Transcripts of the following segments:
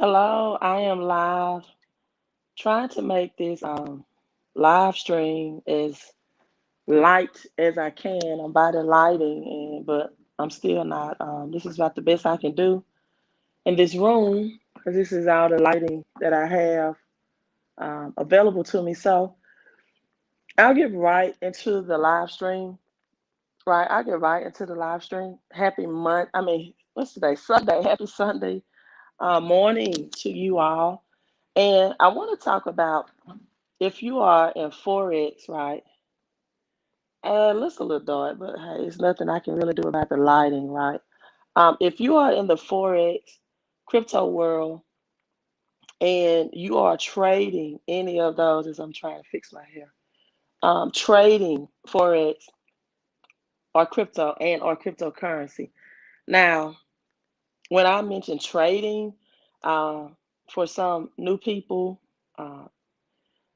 Hello, I am live trying to make this live stream as light as I can. I'm by the lighting, but I'm still not. This is about the best I can do in this room because this is all the lighting that I have available to me. So I'll get right into the live stream. Right, I'll get right into the live stream. Happy month. I mean, what's today? Sunday. Happy Sunday morning to you all. And I want to talk about if you are in Forex, right? And it looks a little dark, but hey, it's nothing I can really do about the lighting, right? If you are in the Forex crypto world and you are trading any of those, as I'm trying to fix my hair, trading Forex or crypto and or cryptocurrency. Now, when I mention trading, uh, for some new people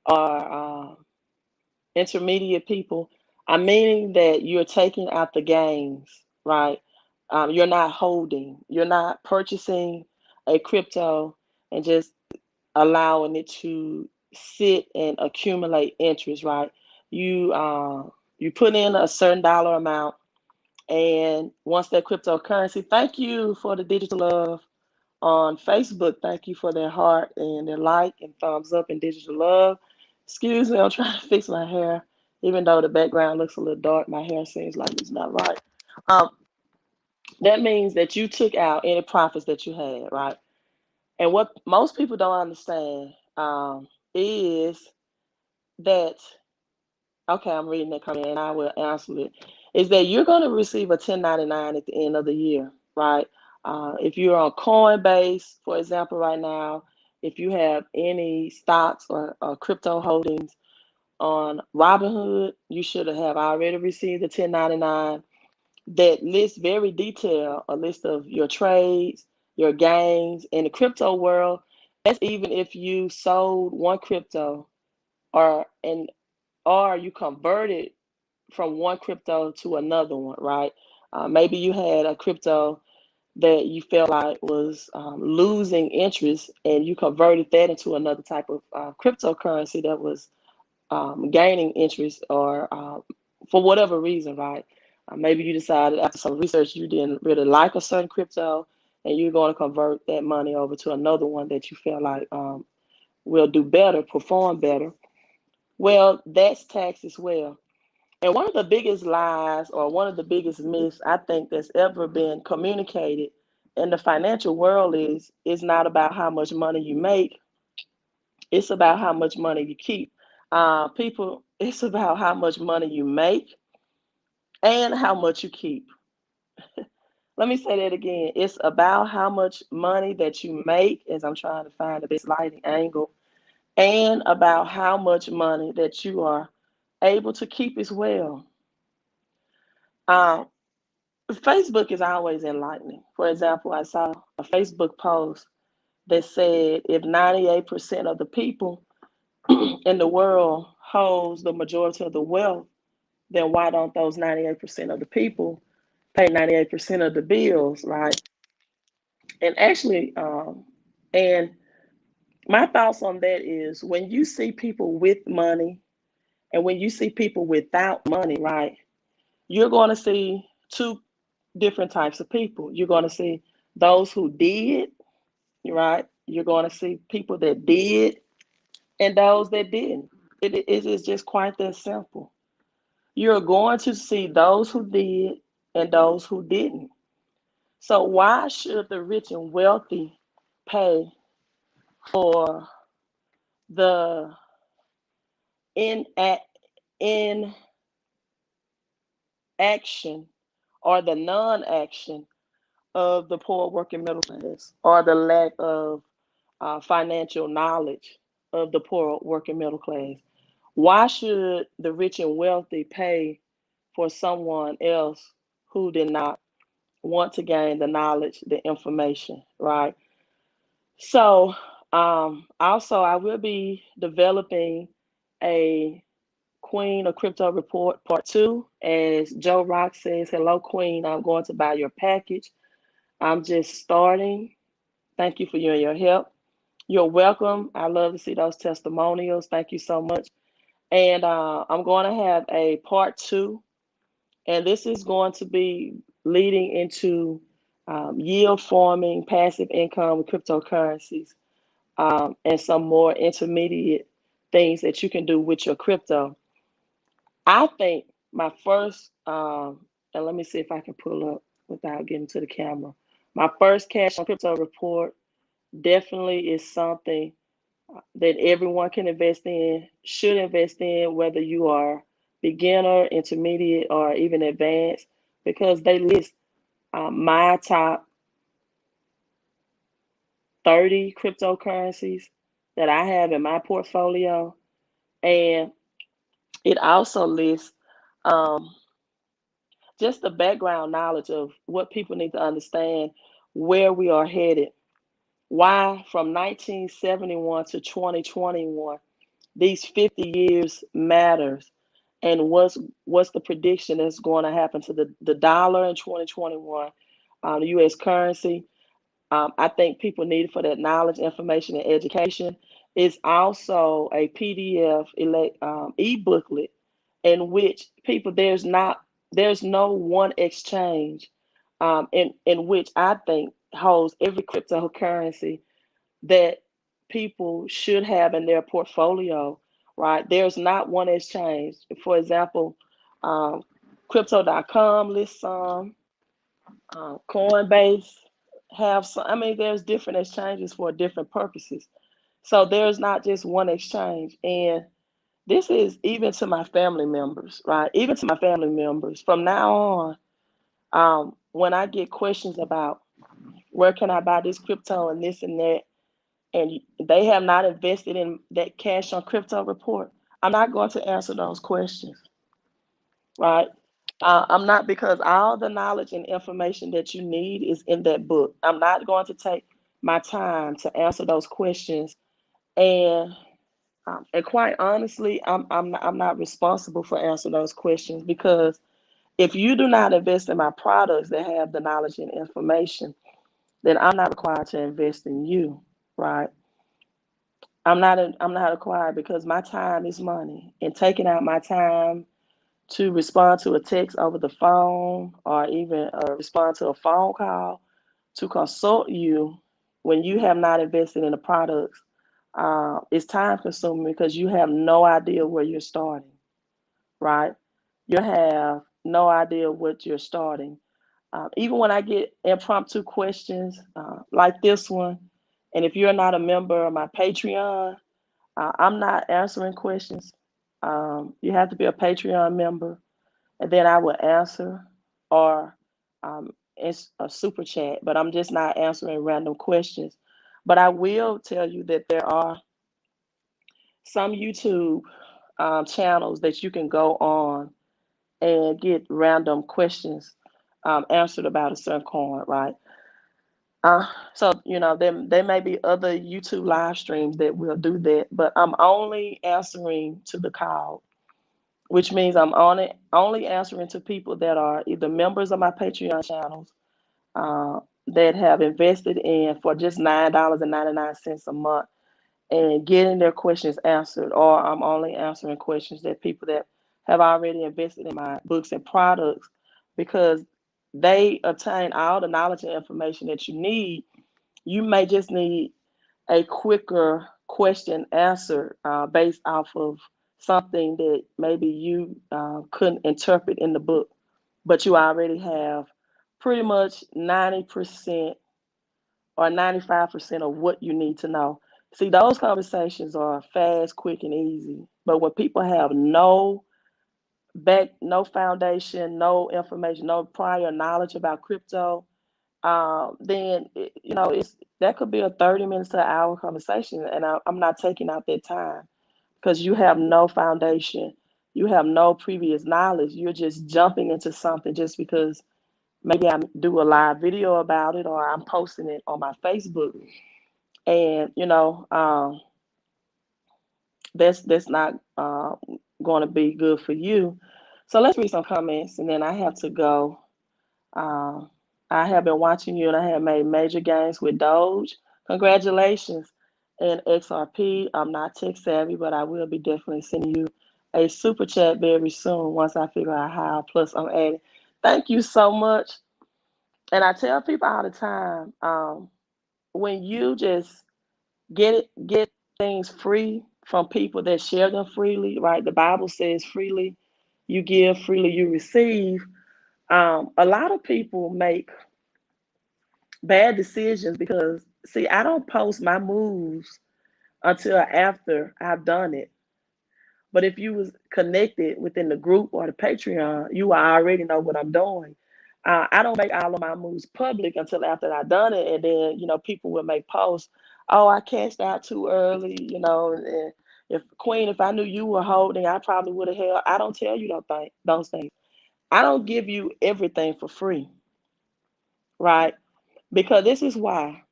or intermediate people, I'm meaning that you're taking out the gains, right? You're not holding, you're not purchasing a crypto and just allowing it to sit and accumulate interest, right? You you put in a certain dollar amount, and once that cryptocurrency, thank you for the digital love on Facebook. Thank you for their heart and their like and thumbs up and digital love. Excuse me, I'm trying to fix my hair. Even though the background looks a little dark, my hair seems like it's not right. Um, that means that you took out any profits that you had, right? And what most people don't understand is that, okay, I'm reading that comment and I will answer it, is that you're going to receive a 1099 at the end of the year, right? If you're on Coinbase, for example, right now, if you have any stocks or crypto holdings on Robinhood, you should have already received the 1099 that lists very detailed a list of your trades, your gains in the crypto world. That's even if you sold one crypto or and or you converted from one crypto to another one, right? Maybe you had a crypto that you felt like was losing interest and you converted that into another type of cryptocurrency that was gaining interest or for whatever reason, right? Maybe you decided after some research you didn't really like a certain crypto and you're going to convert that money over to another one that you feel like will do better, perform better. Well, that's taxed as well. And one of the biggest lies or one of the biggest myths I think that's ever been communicated in the financial world is it's not about how much money you make, it's about how much money you keep. People, it's about how much money you make and how much you keep. Let me say that again. It's about how much money that you make, as I'm trying to find the best lighting angle, and about how much money that you are able to keep as well. Um, Facebook is always enlightening. For example, I saw a Facebook post that said if 98% of the people in the world holds the majority of the wealth, then why don't those 98% of the people pay 98% of the bills, right? And actually, and my thoughts on that is when you see people with money and when you see people without money, right, you're going to see two different types of people. You're going to see those who did, right? You're going to see people that did and those that didn't. It is just quite that simple. You're going to see those who did and those who didn't. So why should the rich and wealthy pay for the in inaction or the non-action of the poor working middle class or the lack of financial knowledge of the poor working middle class? Why should the rich and wealthy pay for someone else who did not want to gain the knowledge, the information, right? So, also, I will be developing a Queen of Crypto Report Part 2. As Joe Rock says, hello, Queen, I'm going to buy your package. I'm just starting. Thank you for you and your help. You're welcome. I love to see those testimonials. Thank you so much. And I'm going to have a part two, and this is going to be leading into yield farming, passive income with cryptocurrencies, and some more intermediate things that you can do with your crypto. I think my first, and let me see if I can pull up without getting to the camera. My first cash on crypto report definitely is something that everyone can invest in, should invest in, whether you are beginner, intermediate, or even advanced, because they list my top 30 cryptocurrencies that I have in my portfolio. And it also lists um, just the background knowledge of what people need to understand, where we are headed, why from 1971 to 2021 these 50 years matters, and what's the prediction that's going to happen to the dollar in 2021, the U.S. currency. I think people need it for that knowledge, information, and education. It's also a PDF e-booklet in which people there's no one exchange in which I think holds every cryptocurrency that people should have in their portfolio, right? There's not one exchange. For example, um, crypto.com lists some, Coinbase have some. I mean, there's different exchanges for different purposes. So there's not just one exchange. And this is even to my family members, right? Even to my family members. From now on, when I get questions about where can I buy this crypto and this and that, and they have not invested in that cash on crypto report, I'm not going to answer those questions, right? I'm not, because all the knowledge and information that you need is in that book. I'm not going to take my time to answer those questions, and quite honestly, I'm not responsible for answering those questions, because if you do not invest in my products that have the knowledge and information, then I'm not required to invest in you, right? I'm not required, because my time is money, and taking out my time to respond to a text over the phone, or even respond to a phone call to consult you when you have not invested in the products, is time consuming, because you have no idea where you're starting, right? You have no idea what you're starting. Even when I get impromptu questions like this one, and if you're not a member of my Patreon, I'm not answering questions. You have to be a Patreon member, and then I will answer, or it's a super chat, but I'm just not answering random questions. But I will tell you that there are some YouTube channels that you can go on and get random questions answered about a certain coin, right? Uh, so there may be other YouTube live streams that will do that, but I'm only answering to the call, which means I'm only answering to people that are either members of my Patreon channels, uh, that have invested in for just $9.99 a month and getting their questions answered, or I'm only answering questions that people that have already invested in my books and products, because they obtain all the knowledge and information that you need. You may just need a quicker question answer based off of something that maybe you couldn't interpret in the book, but you already have pretty much 90% or 95% of what you need to know. See, those conversations are fast, quick, and easy. But when people have no foundation, no information, no prior knowledge about crypto, then it's that could be a 30 minutes to an hour conversation, and I'm not taking out that time, because you have no foundation, you have no previous knowledge. You're just jumping into something just because maybe I do a live video about it, or I'm posting it on my Facebook, and that's not going to be good for you. So let's read some comments, and then I have to go. Uh, I have been watching you and I have made major gains with Doge. Congratulations. And XRP, I'm not tech savvy, but I will be definitely sending you a super chat very soon once I figure out how. Plus, I'm adding. Thank you so much. And I tell people all the time, when you just get things free from people that share them freely, right? The Bible says freely you give, freely you receive. A lot of people make bad decisions because, see, I don't post my moves until after I've done it. But if you was connected within the group or the Patreon, you will already know what I'm doing. I don't make all of my moves public until after I've done it, and then people will make posts. Oh, I cashed out too early, And if Queen, if I knew you were holding, I probably would have held. I don't tell you those things. I don't give you everything for free, right? Because this is why.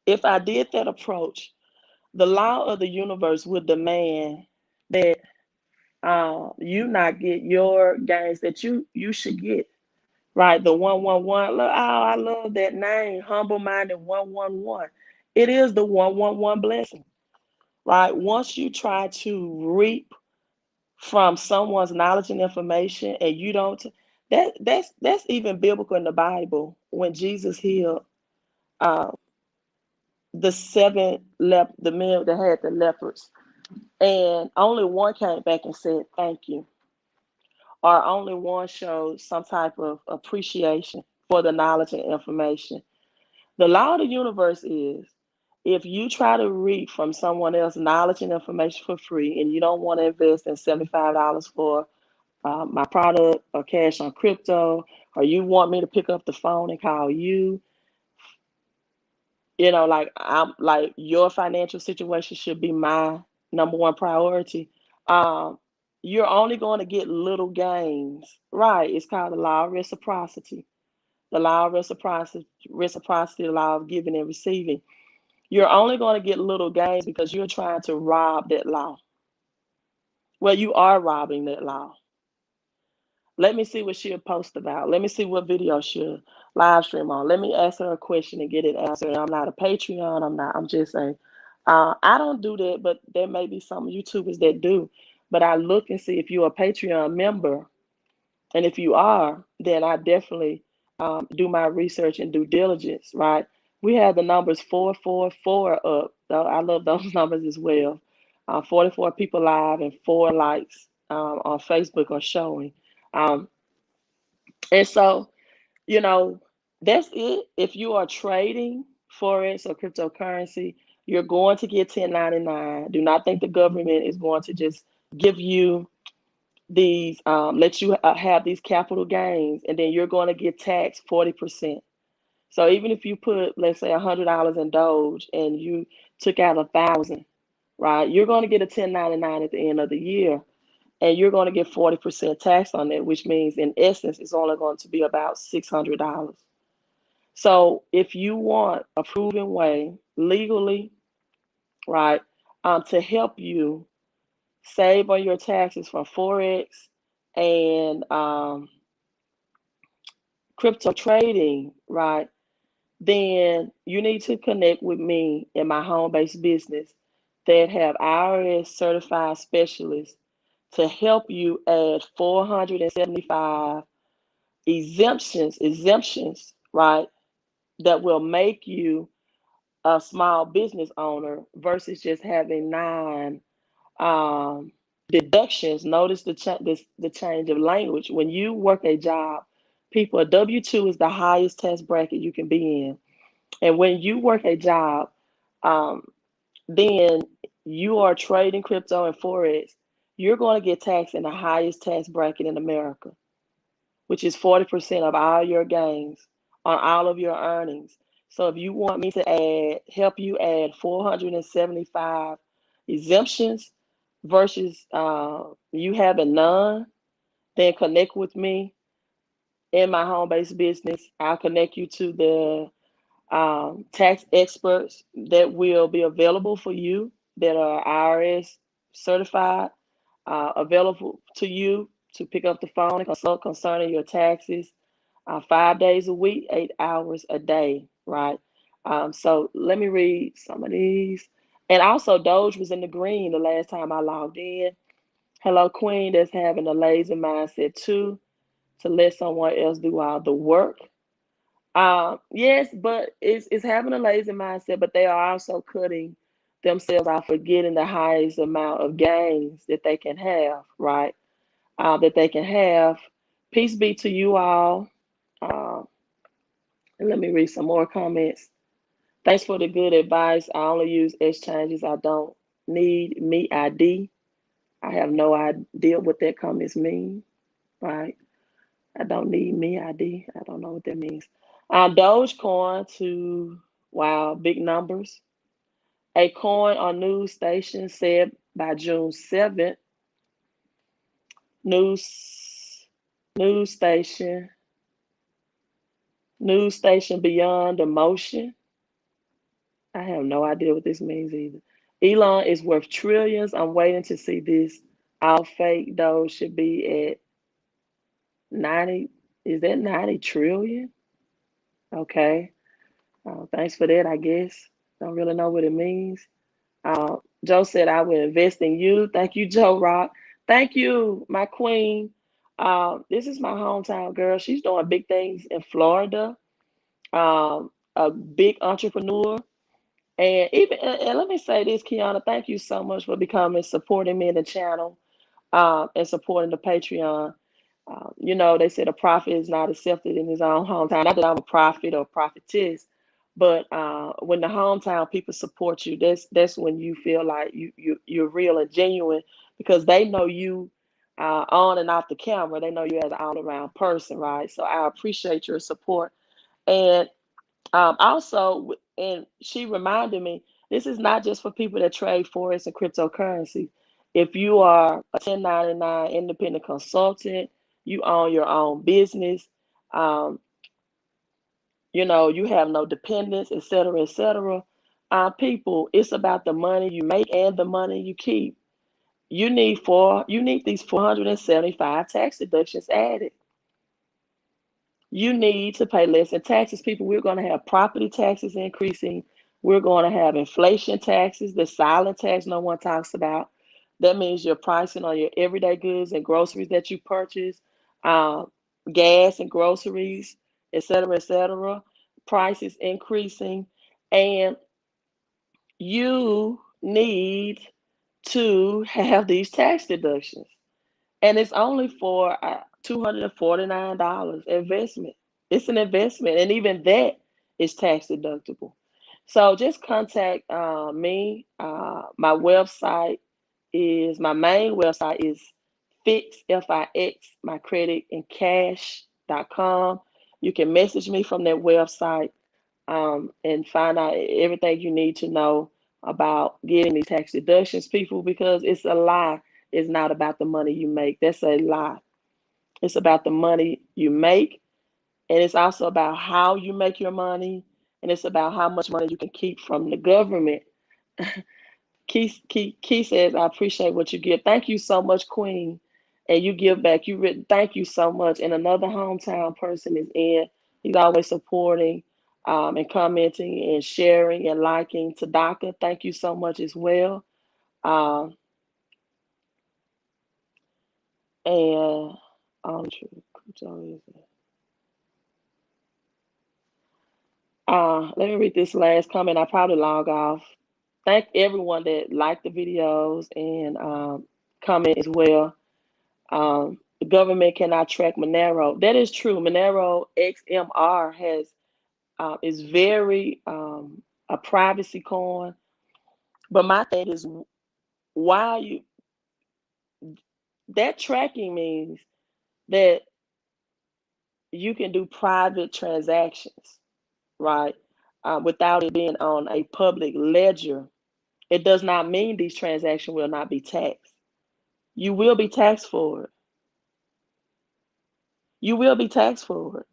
If I did that approach, the law of the universe would demand that you not get your gains that you should get. Right, the 111. Look, oh, I love that name, humble minded 111. It is the 111 blessing, right? Once you try to reap from someone's knowledge and information, and you don't, that's even biblical in the Bible. When Jesus healed uh, the men that had the lepers, and only one came back and said thank you, or only one showed some type of appreciation for the knowledge and information. The law of the universe is, if you try to reap from someone else's knowledge and information for free, and you don't want to invest in $75 for my product or cash on crypto, or you want me to pick up the phone and call you, like I'm like your financial situation should be my number one priority. Um, you're only going to get little gains, right? It's called the law of reciprocity. The law of reciprocity, the law of giving and receiving. You're only going to get little gains because you're trying to rob that law. Well, you are robbing that law. Let me see what she'll post about. Let me see what video she'll live stream on. Let me ask her a question and get it answered. I'm not a Patreon. I'm just saying. I don't do that, but there may be some YouTubers that do. But I look and see if you're a Patreon member. And if you are, then I definitely do my research and due diligence, right? We have the numbers 444 up. So I love those numbers as well. 44 people live and 4 likes on Facebook are showing. Um, and so, you know, that's it. If you are trading Forex or cryptocurrency, you're going to get 1099. Do not think the government is going to just give you these let you have these capital gains, and then you're going to get taxed 40%. So even if you put, let's say, $100 in Doge and you took out 1,000, right, you're going to get a 1099 at the end of the year, and you're going to get 40% tax on that, which means in essence it's only going to be about $600. So if you want a proven way legally, right, to help you save on your taxes from Forex and crypto trading, right, then you need to connect with me in my home-based business that have IRS certified specialists to help you add 475 exemptions, right, that will make you a small business owner versus just having nine um, deductions. Notice the change of language. When you work a job, people, a W-2 is the highest tax bracket you can be in. And when you work a job, um, then you are trading crypto and Forex, you're going to get taxed in the highest tax bracket in America, which is 40% of all your gains on all of your earnings. So if you want me to help you add 475 exemptions versus you having none, then connect with me in my home-based business. I'll connect you to the tax experts that will be available for you that are IRS certified, available to you to pick up the phone and consult concerning your taxes, 5 days a week, 8 hours a day, right? So let me read some of these. And also, Doge was in the green the last time I logged in. Hello, Queen, that's having a lazy mindset too, to let someone else do all the work. Yes, but it's having a lazy mindset, but they are also cutting themselves out for getting the highest amount of gains that they can have, right? That they can have. Peace be to you all. Um, and let me read some more comments. Thanks for the good advice. I only use exchanges. I don't need me ID. I have no idea what that comments mean, right? I don't need me ID. I don't know what that means. Dogecoin to, wow, big numbers. A coin on news station said by June 7th, news news station, news station beyond emotion. I have no idea what this means either. Elon is worth trillions. I'm waiting to see this. All fake though should be at 90. Is that 90 trillion? Okay. Thanks for that, I guess. Don't really know what it means. Joe said, I will invest in you. Thank you, Joe Rock. Thank you, my queen. This is my hometown girl. She's doing big things in Florida. A big entrepreneur. And let me say this, Kiana, thank you so much for becoming supporting me in the channel, and supporting the Patreon. They said a prophet is not accepted in his own hometown. Not that I'm a prophet or prophetess, but when the hometown people support you, that's when you feel like you're real and genuine, because they know you on and off the camera. They know you as an all around person, right? So I appreciate your support. And also, and she reminded me, this is not just for people that trade forex and cryptocurrency. If you are a 1099 independent consultant, you own your own business, um, you have no dependents, et cetera, et cetera. People, it's about the money you make and the money you keep. You need these 475 tax deductions added. You need to pay less in taxes. People, we're going to have property taxes increasing. We're going to have inflation taxes, the silent tax no one talks about. That means your pricing on your everyday goods and groceries that you purchase, uh, gas and groceries, et cetera, et cetera. Prices increasing. And you need to have these tax deductions. And it's only for $249 investment. It's an investment, and even that is tax deductible. So just contact me. My main website is Fix my credit and cash.com. You can message me from that website, and find out everything you need to know about getting these tax deductions, people, because it's a lie. It's not about the money you make. That's a lie. It's about the money you make, and it's also about how you make your money, and it's about how much money you can keep from the government. Key says, I appreciate what you give. Thank you so much, Queen. And you give back. Thank you so much. And another hometown person is in. He's always supporting, and commenting and sharing and liking. Tadaka, thank you so much as well. Um, and let me read this last comment. I probably log off. Thank everyone that liked the videos and comment as well. The government cannot track Monero. That is true. Monero XMR is very a privacy coin. But my thing is, why you that tracking means that you can do private transactions, right? Without it being on a public ledger. It does not mean these transactions will not be taxed. You will be taxed for it. You will be taxed for it.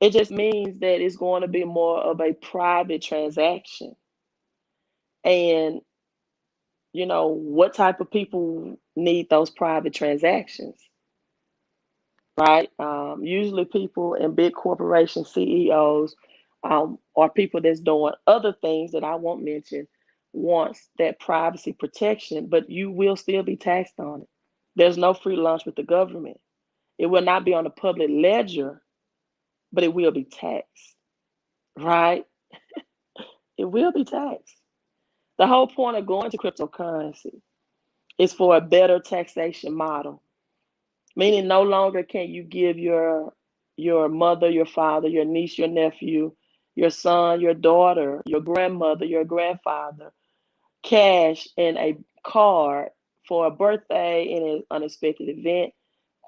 It just means that it's going to be more of a private transaction. And, what type of people need those private transactions? right? Usually people in big corporation CEOs, or people that's doing other things that I won't mention, wants that privacy protection, but you will still be taxed on it. There's no free lunch with the government. It will not be on the public ledger, but it will be taxed, right? It will be taxed. The whole point of going to cryptocurrency is for a better taxation model, meaning no longer can you give your mother, your father, your niece, your nephew, your son, your daughter, your grandmother, your grandfather cash in a card for a birthday in an unexpected event,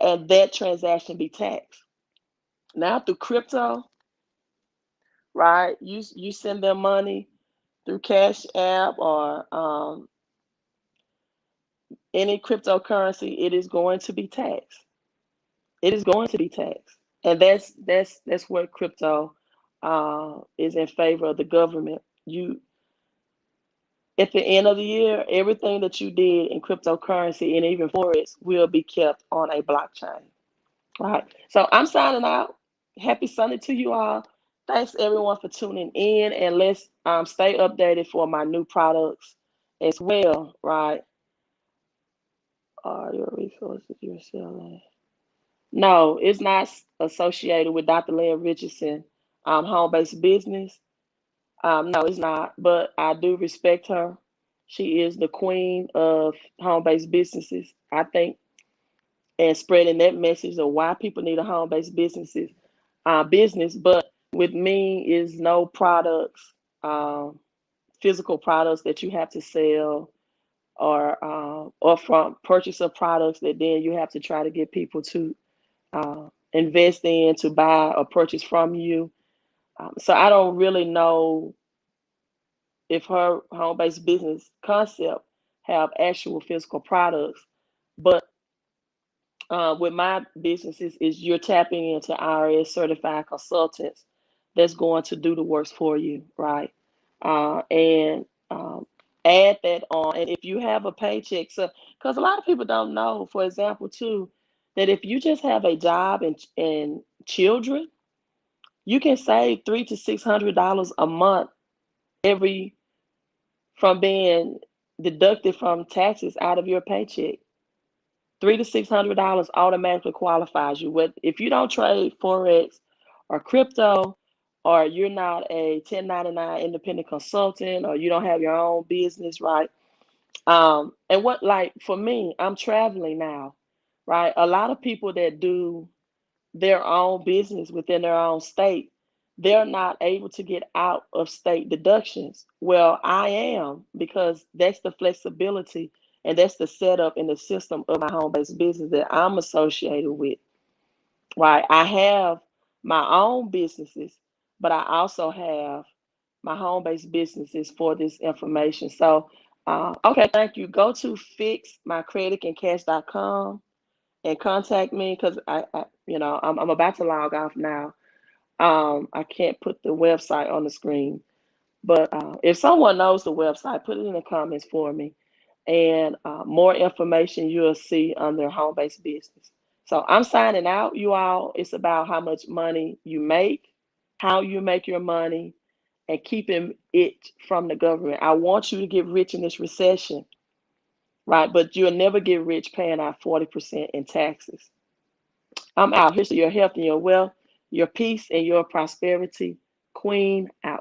and that transaction be taxed. Now through crypto, right? You send them money through Cash App or any cryptocurrency, it is going to be taxed. It is going to be taxed, and that's where crypto is in favor of the government. You At the end of the year, everything that you did in cryptocurrency and even forex will be kept on a blockchain. Right. So I'm signing out. Happy Sunday to you all. Thanks everyone for tuning in, and let's stay updated for my new products as well. Right. Are your resources you're selling? No, it's not associated with Dr. Lynn Richardson, home-based business. No, it's not. But I do respect her. She is the queen of home-based businesses, I think, and spreading that message of why people need a home-based business. But with me is no products, physical products that you have to sell, or from purchase of products that then you have to try to get people to invest in, to buy or purchase from you. So I don't really know if her home-based business concept have actual physical products, but with my businesses is you're tapping into IRS certified consultants that's going to do the works for you, right? And add that on. And if you have a paycheck, so because a lot of people don't know, for example, too, that if you just have a job and children, you can save $300 to $600 a month every from being deducted from taxes out of your paycheck. $300 to $600 automatically qualifies you. What if you don't trade forex or crypto, or you're not a 1099 independent consultant, or you don't have your own business, right? And what, like for me, I'm traveling now, right? A lot of people that do their own business within their own state, they're not able to get out of state deductions. Well, I am, because that's the flexibility and that's the setup in the system of my home based business that I'm associated with. Right. I have my own businesses, but I also have my home based businesses for this information. So, okay, thank you. Go to fixmycreditandcash.com and contact me, because I'm about to log off now. I can't put the website on the screen, but if someone knows the website, put it in the comments for me. And more information you'll see under home based business. So I'm signing out, you all. It's about how much money you make, how you make your money, and keeping it from the government. I want you to get rich in this recession, right? But you'll never get rich paying out 40% in taxes. I'm out. Here's to your health and your wealth, your peace and your prosperity. Queen out.